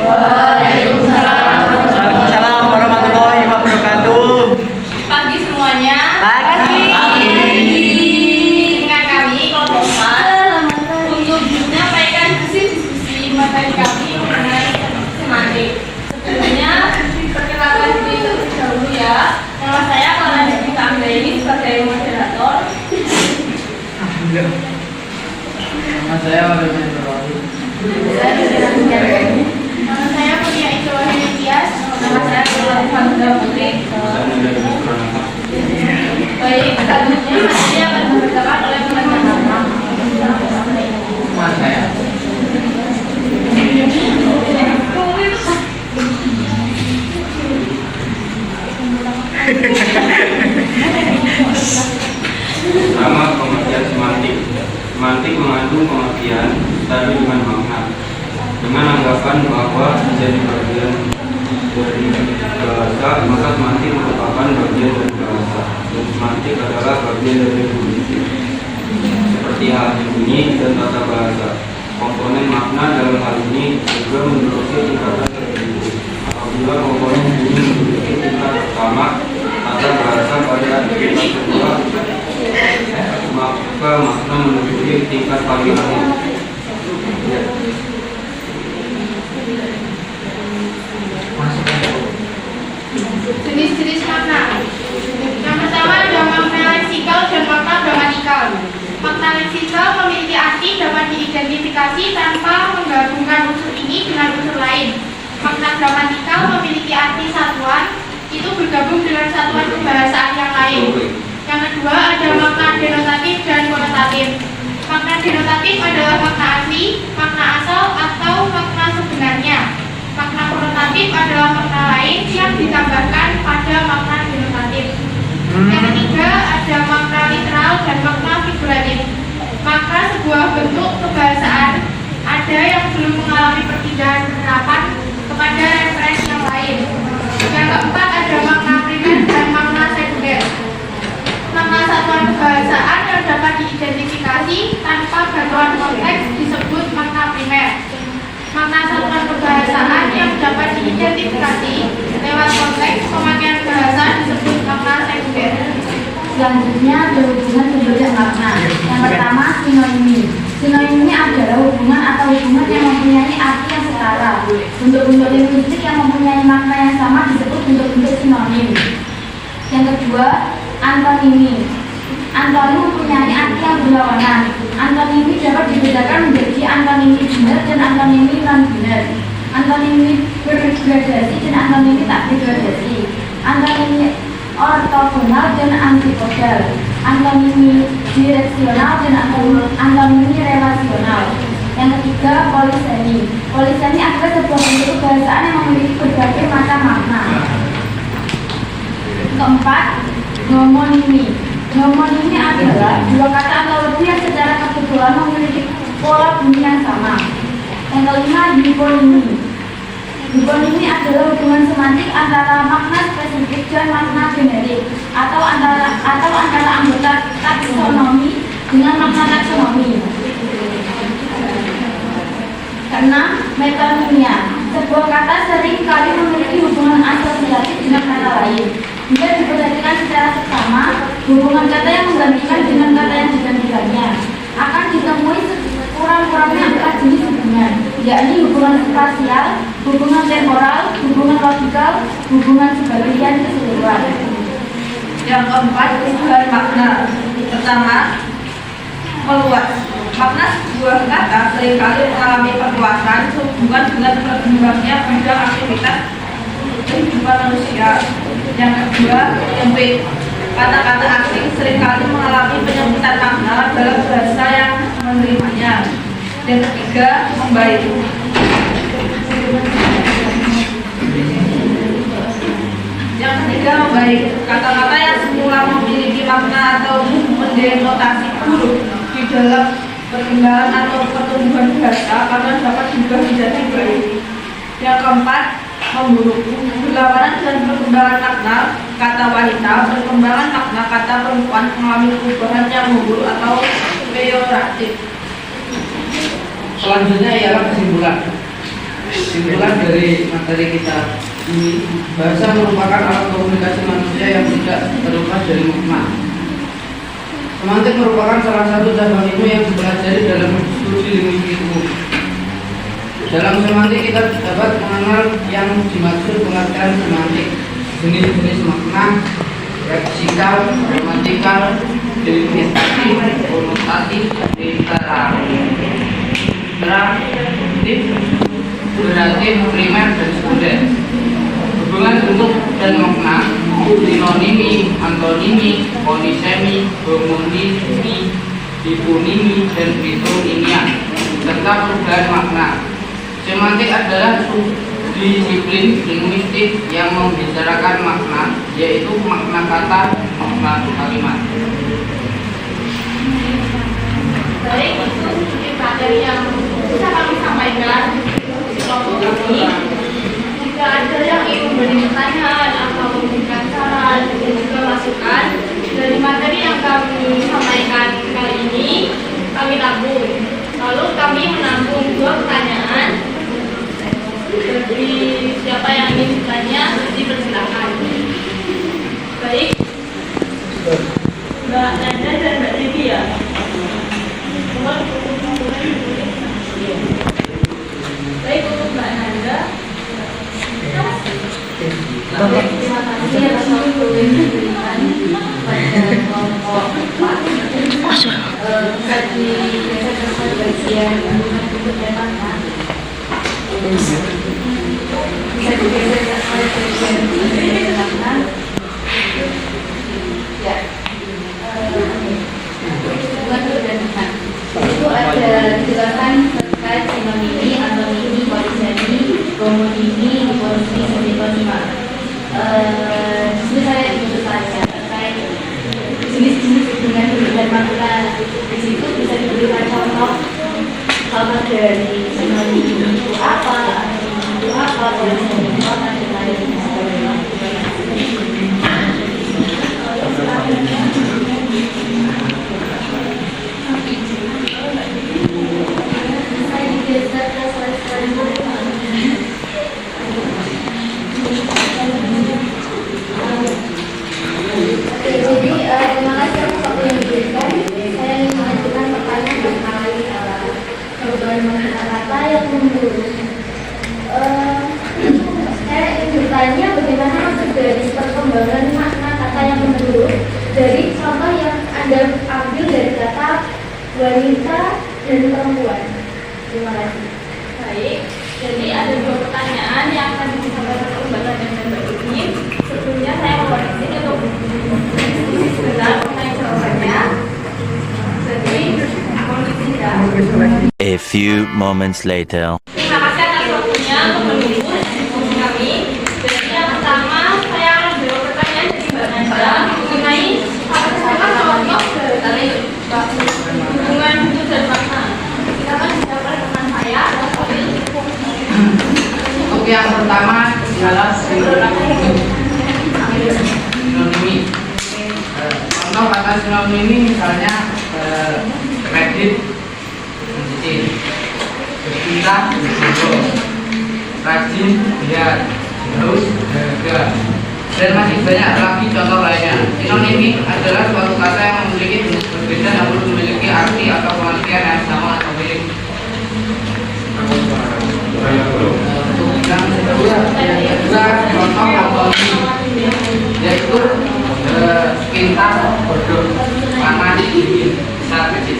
Waalaikumsalam warahmatullahi wabarakatuh. Pagi semuanya. Pagi. Dengan kami kelompok 4 untuk menyampaikan hasil diskusi materi kami mengenai semantik. Sebelumnya perkenalkan diri terlebih dahulu ya. Nama saya Clara Devita Anggraini sebagai moderator. Nama saya Wadudin Nurwali. Nama saya Punya Ijo Wahyu Tias. Nama saya Clara Devita Putri. Baik, selanjutnya materi akan dibacakan oleh teman-teman. Nama saya. Pertama, pengertian semantik. Semantik mengandung pengertian tadi dengan makna. Dengan anggapan bahwa menjadi bagian dari bahasa, maka semantik merupakan bagian dari bahasa. Dan semantik adalah bagian dari linguistik. Seperti halnya bunyi dan tata bahasa. Komponen makna dalam hal ini juga memiliki tingkatan tertentu. Apabila komponen bunyi memiliki tingkat pertama, tata bahasa pada tingkat kedua, maka makna menunjukkan tingkat paling akhir. Jenis-jenis makna. Yang pertama ada makna leksikal dan makna gramatikal. Makna leksikal memiliki arti dapat diidentifikasi tanpa menggabungkan unsur ini dengan unsur lain. Makna gramatikal memiliki arti satuan, itu bergabung dengan satuan kebahasaan yang lain. Yang kedua ada makna denotatif dan konotatif. Makna denotatif adalah makna asli, makna asal, atau makna sebenarnya. Makna konotatif adalah makna lain yang ditambahkan pada makna denotatif. Yang ketiga ada makna literal dan makna figuratif. Maka sebuah bentuk kebahasaan ada yang belum mengalami perpindahan penerapan kepada referensi yang lain. Yang keempat ada makna primer dan makna sekunder. Makna satuan kebahasaan yang dapat diidentifikasi tanpa bantuan konteks disebut makna primer. Makna satuan kebahasaan yang dapat diidentifikasi lewat konteks pemakaian bahasa disebut makna sekunder. Selanjutnya ada hubungan berbagai makna. Yang pertama sinonimi. Sinonimi adalah hubungan atau hubungan yang mempunyai arti yang setara. Bentuk-bentuk linguistik yang mempunyai makna yang sama disebut bentuk-bentuk sinonim. Yang kedua antonimi. Antonim mempunyai arti yang berlawanan. Antonimi dapat dibedakan menjadi antonimi benar dan antonimi non-benar. Antonimi bergradasi dan antonimi tak bergradasi. Antonimi ortogonal dan antipodal. Antonimi direksional dan antonimi relasional. Yang ketiga polisemi. Polisemi adalah sebuah bentuk kebahasaan yang memiliki berbagai macam makna. Keempat, homonimi. Homonimi adalah dua kata atau lebih yang secara kebetulan memiliki pola bunyi yang sama. Yang kelima, hiponimi. Hiponimi adalah hubungan semantik antara makna spesifik dan makna generik, atau antara anggota taksonomi dengan makna taksonomi. Keenam, metonimia. Sebuah kata sering kali memiliki hubungan asosiatif dengan kata lain. Jika diperhatikan secara seksama, hubungan kata yang menggantikan dengan kata yang digantikannya akan ditemui kurang-kurangnya 4 jenis hubungan, yakni hubungan spasial, hubungan temporal, hubungan logikal, hubungan sebagian keseluruhan. Yang keempat, perubahan makna. Pertama, meluas. Makna sebuah kata seringkali mengalami perluasan sehubungan dengan berkembangnya bidang aktivitas kehidupan manusia. Yang kedua, sempit. Kata-kata asing seringkali mengalami penyempitan makna dalam bahasa yang menerimanya. Yang ketiga, membaik. Yang ketiga, membaik. Kata-kata yang semula memiliki makna atau mendenotasi buruk di dalam perkembangan atau pertumbuhan bahasa karena dapat juga menjadi baik. Yang keempat, memburuk. Berlawanan dengan perkembangan makna kata wanita, perkembangan makna kata perempuan mengalami perubahan yang memburuk atau peyoratif. Selanjutnya ialah kesimpulan. Kesimpulan dari materi kita ini, bahasa merupakan alat komunikasi manusia yang tidak terlepas dari makna. Semantik merupakan salah satu cabang ilmu yang dipelajari dalam studi linguistik umum. Dalam semantik kita dapat mengenal yang dimaksud pengertian semantik, jenis-jenis makna, leksikal, gramatikal, delimitatif, konotatif, interaktif, duratif, primer, dan sekunder. Hubungan bentuk dan makna, sinonimi, antonimi, polisemi, homonimi, hiponimi, dan metonimian, serta perubahan makna. Semantik adalah disiplin linguistik yang membicarakan makna, yaitu makna kata, makna kalimat. Baik, itu seperti materi yang bisa kami sampaikan di kelompok ini. Jika ada yang ingin memberi pertanyaan atau memberikan saran dan juga masukan dari materi yang kami sampaikan kali ini, kami tampung. Lalu kami menampung 2 pertanyaan. Jadi siapa yang ingin bertanya, dipersilakan. Baik, Mbak Nanda dan Mbak Devi ya. Baik, untuk Mbak Nanda. Baik, terima kasih atas waktu yang diberikan pada kelompok 4. Bisa digeser ke bagian hubungan bentuk dan makna. Bisa digeser ke bagian bentuk dan makna. Ya, hubungan bentuk dan makna. Itu ada dijelasan terkait sinonimi, antonimi, polisemi, homonimi, hiponimi, metonima. Di sini saya bertanya terkait jenis-jenis hubungan bentuk dan makna. Di situ bisa diberikan contoh dari sinonim itu apa, antonim itu apa, polisemi itu apa, dan lain sebagainya. Saya digeser ke slide selanjutnya. Oke, jadi terima kasih atas waktu yang diberikan. Saya ingin mengajukan pertanyaan mengenai perubahan makna kata yang menurut. Saya ingin bertanya bagaimana maksud dari perkembangan makna kata yang menurut dari contoh yang Anda ambil dari kata wanita dan perempuan. Terima kasih. Baik, jadi ada 2 pertanyaan yang akan disampaikan oleh Mbak Nanda dan Mbak Devi. Sebelumnya saya koreksi untuk diskusi sebentar mengenai jawabannya. Jadi, mohon izin ya. A few moments later. Terima kasih atas waktunya untuk menunggu diskusi kami. Jadi yang pertama, saya akan menjawab pertanyaan dari Mbak Nanda mengenai apa contoh dari hubungan bentuk dan makna. Silakan dijawab oleh teman saya. Untuk yang pertama adalah sinonimi. Contoh kata sinonimi misalnya kredit, mencicil, bercinta, berjodoh, rajin, giat, haus, dahaga, dan masih banyak lagi contoh lainnya. Sinonimi adalah suatu kata yang memiliki bentuk berbeda namun memiliki arti atau pengertian yang sama atau mirip. Yang kedua contoh antonim, yaitu pintar, bodoh, panas, dingin, besar, kecil,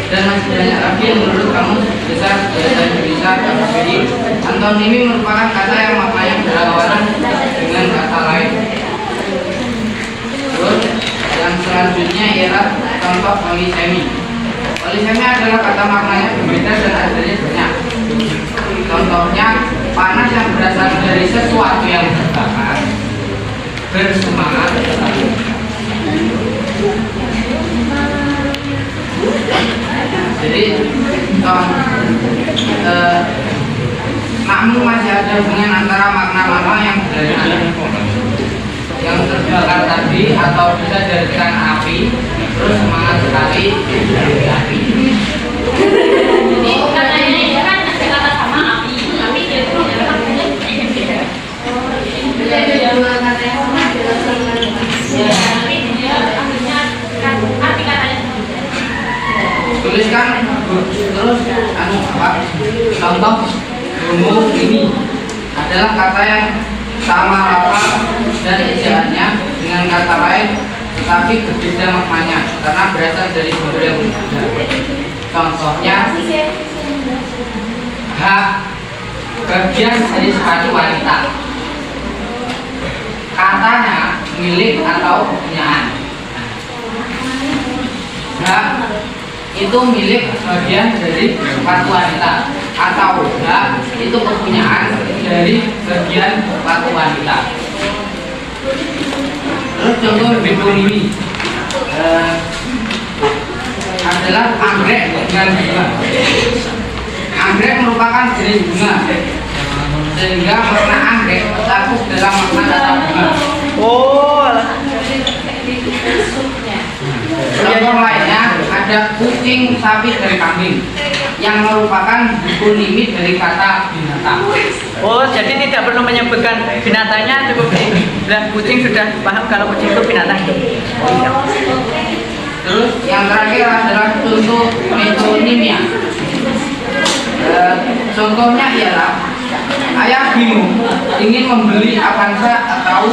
dan masih banyak lagi yang menurut kamu besar, biasa, bisa, KBBI. Antonimi merupakan kata yang maknanya berlawanan dengan kata lain. Terus yang selanjutnya ialah contoh polisemi. Polisemi adalah kata maknanya berbeda dan adanya banyak. Contohnya panas yang berasal dari sesuatu yang terbakar, bersemangat, jadi makmu masih ada hubungan antara makna-makna yang berlawanan, yang terbakar tadi atau bisa jadikan api, terus semangat sekali dari api. Jadi katanya ini kan ada kata sama api, tapi dia itu perhatikan terus contoh gunung ini adalah kata yang sama lafal dan ejaannya dengan kata lain tetapi berbeda maknanya karena berasal dari sumber yang berbeda. Contohnya hak bagian dari sepatu wanita, katanya milik atau kepunyaan. Hak itu milik bagian dari sepatu wanita atau hak itu kepunyaan dari bagian sepatu wanita. Terus contoh deponimi adalah anggrek dengan bunga. Anggrek merupakan jenis bunga sehingga makna anggrek tercakup dalam makna kata bunga. Oh, alah. Contoh lainnya ada kucing, sapi, dan kambing yang merupakan deponimi dari kata binatang. Oh, jadi tidak perlu menyebutkan binatangnya, cukup bilang kucing sudah paham kalau kucing itu binatang. Oh, iya. Terus yang terakhir adalah contoh metonimia. Contohnya ialah ayah bingung ingin membeli Avanza atau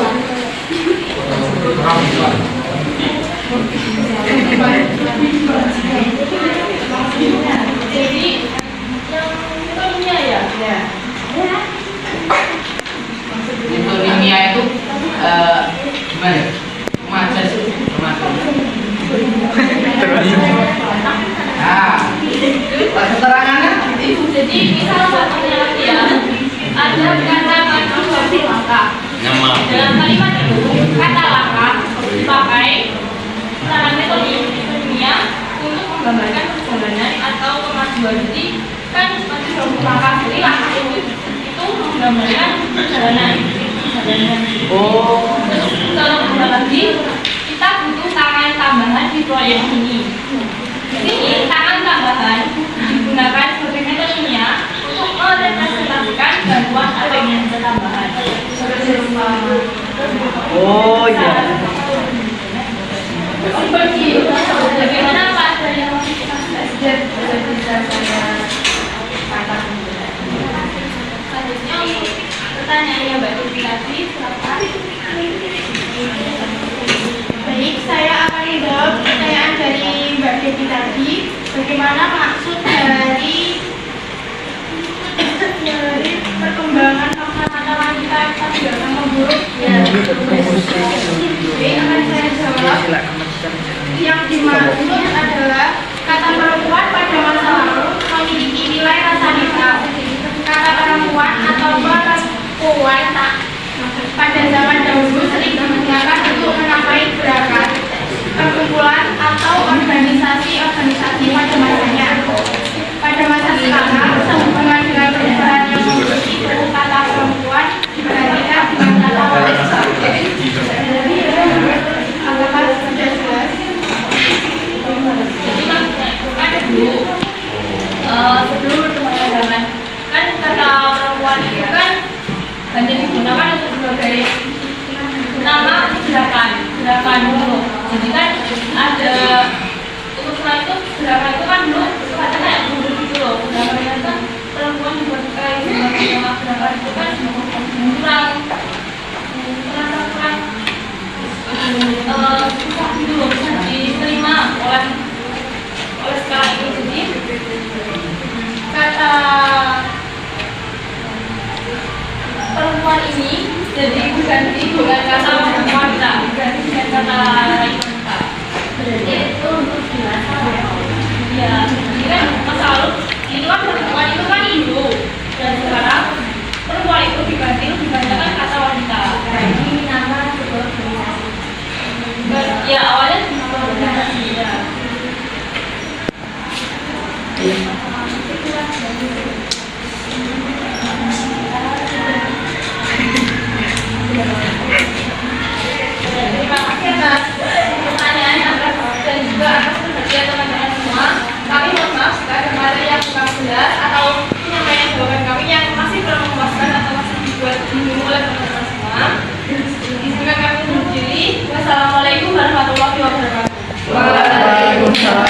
Jadi yang itunya ya. metonimia itu gimana? Majas. Nah, keterangannya itu. Jadi misal contohnya lagi ya, ada kata seperti langka. Dalam kalimat itu kata langka dipakai secara metodologinya untuk menggambarkan perjalanan atau kemajuan. Jadi kan seperti langkah jadi langkah itu menggambarkan perjalanan. Oh, Terus kalau tambah lagi kita butuh tangan tambahan di proyek ini. Di sini tangan tambahan digunakan sebagai metodenya untuk merepresentasikan bantuan atau energi tambahan. oh iya. Seperti bagaimana Pak dari selanjutnya untuk pertanyaannya Mbak Devi tadi, silakan. Baik, saya akan menjawab pertanyaan dari Mbak Devi tadi. Bagaimana maksud dari perkembangan kata wanita yang tadi yang memburuk? Ya, akan saya jawab. Yang dimaksud adalah kata perempuan pada masa lalu memiliki nilai rasa neta. Kata perempuan atau perempuan pada zaman dahulu sering digunakan untuk menamai gerakan, perkumpulan atau organisasi-organisasi pada masanya. Pada masa sekarang, sehubungan dengan perubahan yang itu kata perempuan diperhatikan dengan kata wanita. Apakah sudah jelas? Jadi maksudnya itu kan dulu sebelum perkembangan zaman kan kata perempuan itu kan hanya digunakan untuk sebagai nama gerakan dulu. Jadi kan ada untuk setelah itu gerakan itu kan dulu kata kayak guru gitu loh. Gerakan itu kan perempuan dipakai sebagai nama gerakan itu kan kurang susah gitu loh, bisa diterima oleh sekarang ini. Jadi kata perempuan ini jadi diganti dengan kata wanita, diganti dengan kata wanita. Berarti itu untuk dirasa ya, ini kan masa lalu itu kan perempuan itu kan Hindu dan sekarang perempuan itu diganti dengan kata wanita. Ini nama sebuah organisasi. Ya awalnya sebuah organisasi ya. Terima kasih atas pertanyaan dan juga atas perhatian teman-teman semua. Kami mohon maaf jika ada materi yang kurang jelas atau penyampaian jawaban kami yang masih kurang memuaskan atau masih dibuat bingung oleh teman-teman semua. Izinkan kami undur diri. Wassalamualaikum warahmatullahi wabarakatuh. Waalaikumsalam.